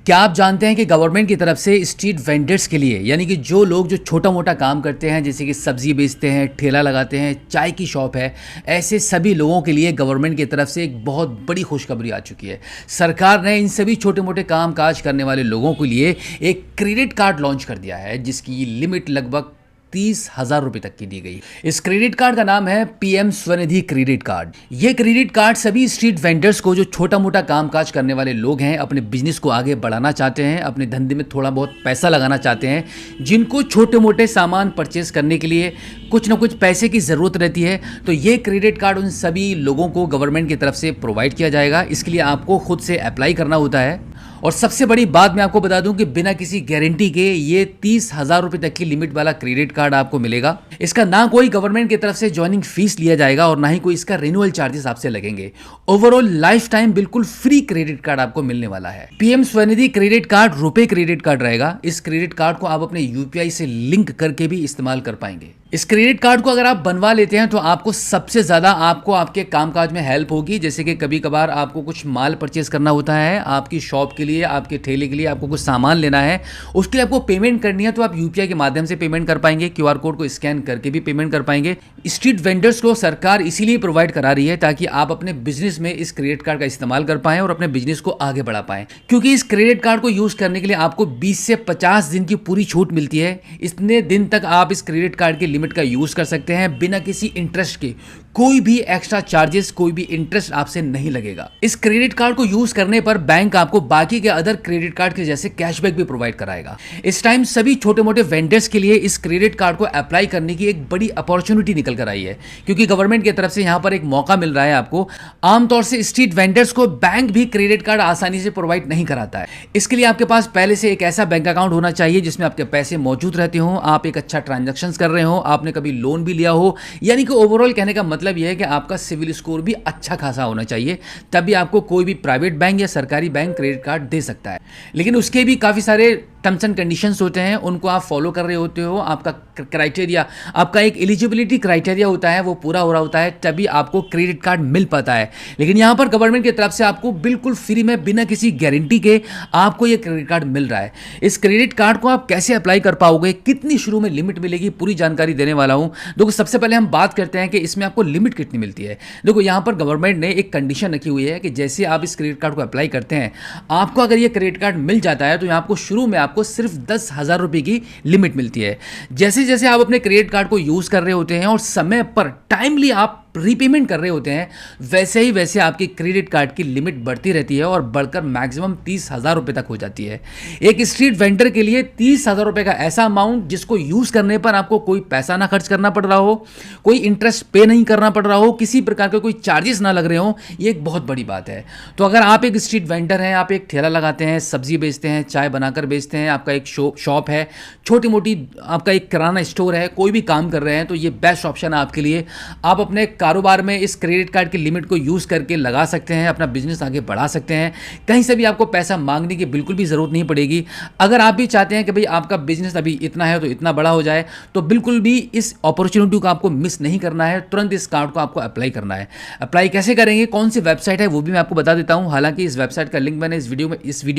क्या आप जानते हैं कि गवर्नमेंट की तरफ से स्ट्रीट वेंडर्स के लिए यानी कि जो लोग जो छोटा मोटा काम करते हैं जैसे कि सब्जी बेचते हैं, ठेला लगाते हैं, चाय की शॉप है, ऐसे सभी लोगों के लिए गवर्नमेंट की तरफ से एक बहुत बड़ी खुशखबरी आ चुकी है। सरकार ने इन सभी छोटे मोटे काम काज करने वाले लोगों के लिए एक क्रेडिट कार्ड लॉन्च कर दिया है जिसकी लिमिट लगभग 30,000 रुपए तक की दी गई। इस क्रेडिट कार्ड का नाम है पीएम स्वनिधि क्रेडिट कार्ड। ये क्रेडिट कार्ड सभी स्ट्रीट वेंडर्स को जो छोटा मोटा कामकाज करने वाले लोग हैं, अपने बिजनेस को आगे बढ़ाना चाहते हैं, अपने धंधे में थोड़ा बहुत पैसा लगाना चाहते हैं, जिनको छोटे मोटे सामान परचेस करने के लिए कुछ ना कुछ पैसे की ज़रूरत रहती है, तो ये क्रेडिट कार्ड उन सभी लोगों को गवर्नमेंट की तरफ से प्रोवाइड किया जाएगा। इसके लिए आपको खुद से अप्लाई करना होता है। और सबसे बड़ी बात मैं आपको बता दूं कि बिना किसी गारंटी के ये 30,000 रुपए तक की लिमिट वाला क्रेडिट कार्ड आपको मिलेगा। इसका ना कोई गवर्नमेंट की तरफ से ज्वाइनिंग फीस लिया जाएगा और ना ही कोई इसका रिन्यूअल चार्जेस आपसे लगेंगे। ओवरऑल लाइफ टाइम बिल्कुल फ्री क्रेडिट कार्ड आपको मिलने वाला है। पीएम स्वनिधि क्रेडिट कार्ड रुपए क्रेडिट कार्ड रहेगा। इस क्रेडिट कार्ड को आप अपने यूपीआई से लिंक करके भी इस्तेमाल कर पाएंगे। इस क्रेडिट कार्ड को अगर आप बनवा लेते हैं तो आपको सबसे ज़्यादा आपको आपके कामकाज में हेल्प होगी। जैसे कि कभी कभार आपको कुछ माल परचेस करना होता है, आपकी शॉप के लिए, आपके ठेले के लिए आपको कुछ सामान लेना है, उसके लिए आपको पेमेंट करनी है, तो आप यूपीआई के माध्यम से पेमेंट कर पाएंगे, क्यूआर कोड को स्कैन करके भी पेमेंट कर पाएंगे। स्ट्रीट वेंडर्स को सरकार इसीलिए प्रोवाइड करा रही है ताकि आप अपने बिजनेस में इस क्रेडिट कार्ड का इस्तेमाल कर पाएं और अपने बिजनेस को आगे बढ़ा पाएं। क्योंकि इस क्रेडिट कार्ड को यूज़ करने के लिए आपको 20 से 50 दिन की पूरी छूट मिलती है। इतने दिन तक आप इस क्रेडिट कार्ड की लिमिट का यूज़ कर सकते हैं बिना किसी इंटरेस्ट के। कोई भी एक्स्ट्रा चार्जेस, कोई भी इंटरेस्ट आपसे नहीं लगेगा। इस क्रेडिट कार्ड को यूज करने पर बैंक आपको बाकी के अदर क्रेडिट कार्ड के जैसे कैशबैक भी प्रोवाइड कराएगा। इस टाइम सभी छोटे मोटे वेंडर्स के लिए इस क्रेडिट कार्ड को अप्लाई करने की एक बड़ी अपॉर्चुनिटी निकल कर आई है, क्योंकि गवर्नमेंट की तरफ से यहां पर एक मौका मिल रहा है आपको। आमतौर से स्ट्रीट वेंडर्स को बैंक भी क्रेडिट कार्ड आसानी से प्रोवाइड नहीं कराता है। इसके लिए आपके पास पहले से एक ऐसा बैंक अकाउंट होना चाहिए जिसमें आपके पैसे मौजूद रहते हो, आप एक अच्छा ट्रांजेक्शन कर रहे हो, आपने कभी लोन भी लिया हो, यानी कि ओवरऑल कहने का मतलब यह है कि आपका सिविल स्कोर भी अच्छा खासा होना चाहिए, तभी आपको कोई भी प्राइवेट बैंक या सरकारी बैंक क्रेडिट कार्ड दे सकता है। लेकिन उसके भी काफ़ी सारे टर्म्स एंड कंडीशंस होते हैं, उनको आप फॉलो कर रहे होते हो। आपका क्राइटेरिया, आपका एक एलिजिबिलिटी क्राइटेरिया होता है, वो पूरा हो रहा होता है, तभी आपको क्रेडिट कार्ड मिल पाता है। लेकिन यहाँ पर गवर्नमेंट की तरफ से आपको बिल्कुल फ्री में बिना किसी गारंटी के आपको ये क्रेडिट कार्ड मिल रहा है। इस क्रेडिट कार्ड को आप कैसे अप्लाई कर पाओगे, कितनी शुरू में लिमिट मिलेगी, पूरी जानकारी देने वाला हूँ। देखो, सबसे पहले हम बात करते हैं कि इसमें आपको लिमिट कितनी मिलती है। देखो, यहाँ पर गवर्नमेंट ने एक कंडीशन रखी हुई है कि जैसे आप इस क्रेडिट कार्ड को अप्लाई करते हैं, आपको अगर ये क्रेडिट कार्ड मिल जाता है तो यहाँ आपको शुरू में आपको सिर्फ 10,000 रुपये की लिमिट मिलती है। जैसे जैसे आप अपने क्रेडिट कार्ड को यूज़ कर रहे होते हैं और समय पर टाइमली आप रीपेमेंट कर रहे होते हैं, वैसे ही वैसे आपकी क्रेडिट कार्ड की लिमिट बढ़ती रहती है और बढ़कर मैक्सिमम 30,000 रुपये तक हो जाती है। एक स्ट्रीट वेंडर के लिए 30,000 रुपये का ऐसा अमाउंट जिसको यूज़ करने पर आपको कोई पैसा ना खर्च करना पड़ रहा हो, कोई इंटरेस्ट पे नहीं करना पड़ रहा हो, किसी प्रकार के कोई चार्जेस ना लग रहे हो, ये एक बहुत बड़ी बात है। तो अगर आप एक स्ट्रीट वेंडर हैं, आप एक ठेला लगाते हैं, सब्जी बेचते हैं, चाय बनाकर बेचते हैं, आपका एक शॉप है, छोटी मोटी आपका एक किराना स्टोर है, कोई भी काम कर रहे हैं, तो ये बेस्ट ऑप्शन है आपके लिए। आप अपने कारोबार में इस क्रेडिट कार्ड की लिमिट को यूज़ करके लगा सकते हैं, अपना बिजनेस आगे बढ़ा सकते हैं। कहीं से भी आपको पैसा मांगने की बिल्कुल भी ज़रूरत नहीं पड़ेगी। अगर आप भी चाहते हैं कि भाई आपका बिजनेस अभी इतना है तो इतना बड़ा हो जाए, तो बिल्कुल भी इस अपॉर्चुनिटी को आपको मिस नहीं करना है। तुरंत इस कार्ड को आपको अप्लाई करना है। अप्लाई कैसे करेंगे, कौन सी वेबसाइट है, वो भी मैं आपको बता देता हूँ। हालांकि इस वेबसाइट का लिंक मैंने इस वीडियो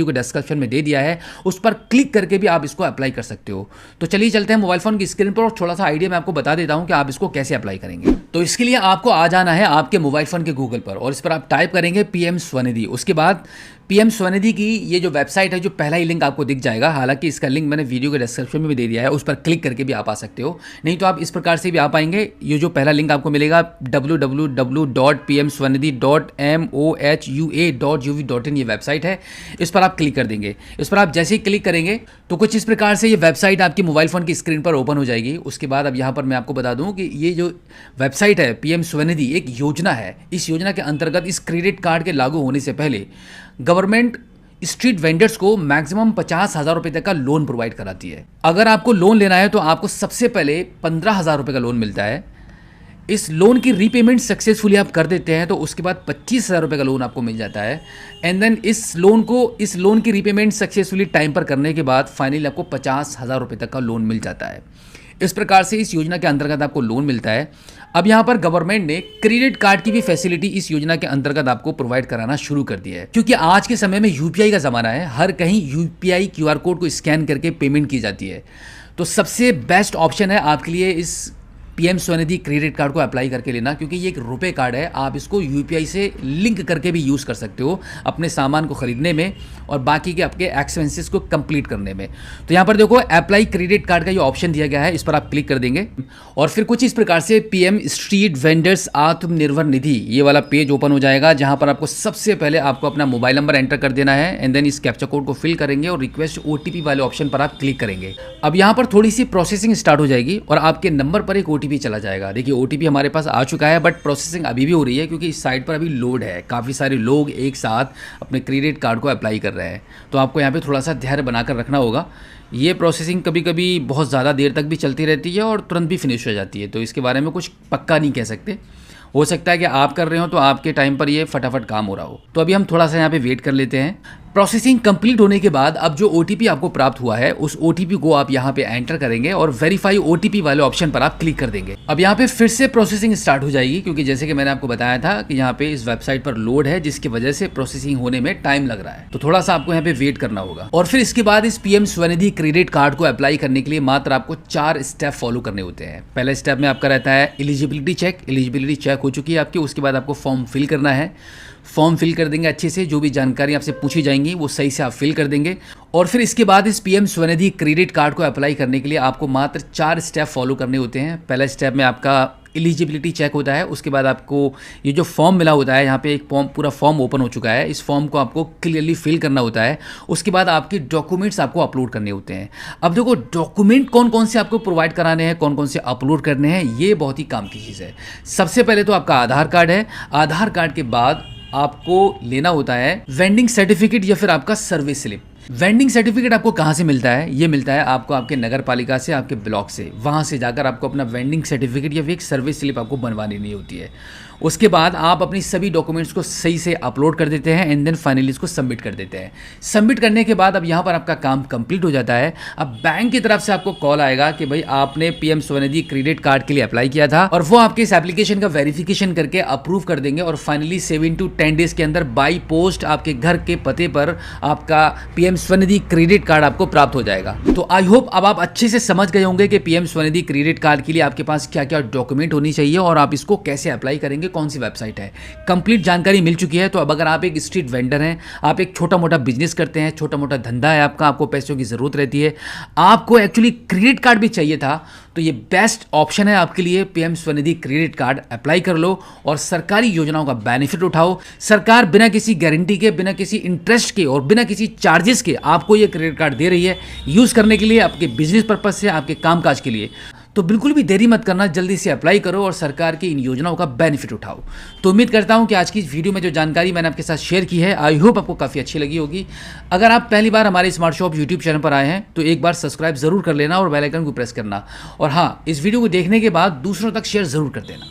के डिस्क्रिप्शन में दे दिया है, उस पर क्लिक करके भी आप इसको अप्लाई कर सकते हो। तो चलिए चलते हैं मोबाइल फोन की स्क्रीन पर और थोड़ा सा आइडिया मैं आपको बता देता हूँ कि आप इसको कैसे अप्लाई करेंगे। तो इसके लिए आपको आ जाना है आपके मोबाइल फोन के गूगल पर और इस पर आप टाइप करेंगे पीएम स्वनिधि। उसके बाद पीएम स्वनिधि की ये जो वेबसाइट है, जो पहला ही लिंक आपको दिख जाएगा, हालांकि इसका लिंक मैंने वीडियो के डिस्क्रिप्शन में भी दे दिया है, उस पर क्लिक करके भी आप आ सकते हो। नहीं तो आप इस प्रकार से भी आ पाएंगे। ये जो पहला लिंक आपको मिलेगा www.pmswanidhi.mohui.uv.in ये वेबसाइट है, इस पर आप क्लिक कर देंगे। इस पर आप जैसे ही क्लिक करेंगे तो कुछ इस प्रकार से ये वेबसाइट आपकी मोबाइल फोन की स्क्रीन पर ओपन हो जाएगी। उसके बाद अब यहाँ पर मैं आपको बता दूँ कि ये जो वेबसाइट है पीएम स्वनिधि एक योजना है। इस योजना के अंतर्गत इस क्रेडिट कार्ड के लागू होने से पहले गवर्नमेंट स्ट्रीट वेंडर्स को मैक्सिमम 50,000 रुपये तक का लोन प्रोवाइड कराती है। अगर आपको लोन लेना है तो आपको सबसे पहले 15,000 रुपये का लोन मिलता है। इस लोन की रीपेमेंट सक्सेसफुली आप कर देते हैं तो उसके बाद 25,000 रुपये का लोन आपको मिल जाता है। एंड देन इस लोन की रीपेमेंट सक्सेसफुली टाइम पर करने के बाद फाइनली आपको 50,000 रुपये तक का लोन मिल जाता है। इस प्रकार से इस योजना के अंतर्गत आपको लोन मिलता है। अब यहाँ पर गवर्नमेंट ने क्रेडिट कार्ड की भी फैसिलिटी इस योजना के अंतर्गत आपको प्रोवाइड कराना शुरू कर दिया है, क्योंकि आज के समय में यूपीआई का ज़माना है। हर कहीं यूपीआई क्यूआर कोड को स्कैन करके पेमेंट की जाती है। तो सबसे बेस्ट ऑप्शन है आपके लिए इस पीएम स्वनिधि क्रेडिट कार्ड को अप्लाई करके लेना, क्योंकि ये एक रुपए कार्ड है। आप इसको यूपीआई से लिंक करके भी यूज़ कर सकते हो अपने सामान को ख़रीदने में और बाकी के आपके एक्सपेंसेस को कंप्लीट करने में। तो यहाँ पर देखो अप्लाई क्रेडिट कार्ड का ये ऑप्शन दिया गया है, इस पर आप क्लिक कर देंगे और फिर कुछ इस प्रकार से PM street vendors Atmanirbhar Nidhi ये वाला पेज ओपन हो जाएगा, जहाँ पर आपको सबसे पहले आपको अपना मोबाइल नंबर एंटर कर देना है एंड देन इस कैप्चा कोड को फिल करेंगे और रिक्वेस्ट ओटीपी वाले ऑप्शन पर आप क्लिक करेंगे। अब यहाँ पर थोड़ी सी प्रोसेसिंग स्टार्ट हो जाएगी और आपके नंबर पर एक ओटीपी चला जाएगा। देखिए ओटीपी हमारे पास आ चुका है, बट प्रोसेसिंग अभी भी हो रही है क्योंकि इस साइट पर अभी लोड है। काफ़ी सारे लोग एक साथ अपने क्रेडिट कार्ड को अप्लाई कर रहे हैं, तो आपको यहाँ पे थोड़ा सा धैर्य बनाकर रखना होगा। ये प्रोसेसिंग कभी कभी बहुत ज़्यादा देर तक भी चलती रहती है और तुरंत भी फिनिश हो जाती है, तो इसके बारे में कुछ पक्का नहीं कह सकते। हो सकता है कि आप कर रहे हो तो आपके टाइम पर ये फटाफट काम हो रहा हो। तो अभी हम थोड़ा सा यहाँ पे वेट कर लेते हैं। प्रोसेसिंग कंप्लीट होने के बाद अब जो ओटीपी आपको प्राप्त हुआ है उस ओटीपी को आप यहाँ पे एंटर करेंगे और वेरीफाई ओटीपी वाले ऑप्शन पर आप क्लिक कर देंगे। अब यहाँ पे फिर से प्रोसेसिंग स्टार्ट हो जाएगी, क्योंकि जैसे कि मैंने आपको बताया था कि यहाँ पे इस वेबसाइट पर लोड है, जिसकी वजह से प्रोसेसिंग होने में टाइम लग रहा है। तो थोड़ा सा आपको यहाँ पे वेट करना होगा और फिर इसके बाद इस पीएम स्वनिधि क्रेडिट कार्ड को अप्लाई करने के लिए मात्र आपको 4 स्टेप फॉलो करने होते हैं। पहले स्टेप में आपका रहता है एलिजिबिलिटी चेक। एलिजिबिलिटी चेक हो चुकी है आपकी, उसके बाद आपको फॉर्म फिल करना है। फॉर्म फिल कर देंगे अच्छे से, जो भी जानकारी आपसे पूछी जाएंगी वो सही से आप फिल कर देंगे और फिर इसके बाद इस पीएम स्वनिधि क्रेडिट कार्ड को अप्लाई करने के लिए आपको मात्र 4 स्टेप फॉलो करने होते हैं। पहला स्टेप में आपका एलिजिबिलिटी चेक होता है, उसके बाद आपको ये जो फॉर्म मिला होता है, यहाँ पे एक पूरा फॉर्म ओपन हो चुका है, इस फॉर्म को आपको क्लियरली फिल करना होता है। उसके बाद आपके डॉक्यूमेंट्स आपको अपलोड करने होते हैं। अब देखो डॉक्यूमेंट कौन कौन से आपको प्रोवाइड कराने हैं, कौन कौन से अपलोड करने हैं, ये बहुत ही काम की चीज़ है। सबसे पहले तो आपका आधार कार्ड है। आधार कार्ड के बाद आपको लेना होता है वेंडिंग सर्टिफिकेट या फिर आपका सर्विस स्लिप। वेंडिंग सर्टिफिकेट आपको कहाँ से मिलता है? ये मिलता है आपको आपके नगर पालिका से, आपके ब्लॉक से। वहाँ से जाकर आपको अपना वेंडिंग सर्टिफिकेट या फिर एक सर्विस स्लिप आपको बनवानी नहीं होती है। उसके बाद आप अपनी सभी डॉक्यूमेंट्स को सही से अपलोड कर देते हैं एंड देन फाइनली इसको सबमिट कर देते हैं। सबमिट करने के बाद अब यहाँ पर आपका काम कंप्लीट हो जाता है। अब बैंक की तरफ से आपको कॉल आएगा कि भाई आपने पीएम स्वनिधि क्रेडिट कार्ड के लिए अप्लाई किया था और वो आपके इस एप्लीकेशन का वेरिफिकेशन करके अप्रूव कर देंगे और फाइनली 7 to 10 डेज के अंदर बाई पोस्ट आपके घर के पते पर आपका पीएम स्वनिधि क्रेडिट कार्ड आपको प्राप्त हो जाएगा। तो आई होप अब आप अच्छे से समझ गए होंगे कि पीएम स्वनिधि क्रेडिट कार्ड के लिए आपके पास क्या क्या डॉक्यूमेंट होनी चाहिए और आप इसको कैसे अप्लाई करेंगे, कौन सी वेबसाइट है। कंप्लीट जानकारी मिल चुकी है। तो अब अगर आप एक स्ट्रीट वेंडर हैं, आप एक छोटा मोटा बिजनेस करते हैं, छोटा मोटा धंधा है आपका, आपको पैसों की जरूरत रहती है, आपको एक्चुअली क्रेडिट कार्ड भी चाहिए था, तो ये बेस्ट ऑप्शन है आपके लिए। PM Svanidhi credit card apply कर लो और सरकारी योजनाओं का बेनिफिट उठाओ। सरकार बिना किसी गारंटी के, बिना किसी इंटरेस्ट के और बिना किसी चार्जेस के आपको ये क्रेडिट कार्ड दे रही है यूज़ करने के लिए, आपके बिजनेस पर्पज से, आपके कामकाज के लिए। तो बिल्कुल भी देरी मत करना, जल्दी से अप्लाई करो और सरकार की इन योजनाओं का बेनिफिट उठाओ। तो उम्मीद करता हूं कि आज की इस वीडियो में जो जानकारी मैंने आपके साथ शेयर की है, आई होप आपको काफ़ी अच्छी लगी होगी। अगर आप पहली बार हमारे स्मार्ट शॉप यूट्यूब चैनल पर आए हैं तो एक बार सब्सक्राइब जरूर कर लेना और बेल आइकन को प्रेस करना। और हाँ, इस वीडियो को देखने के बाद दूसरों तक शेयर जरूर कर देना।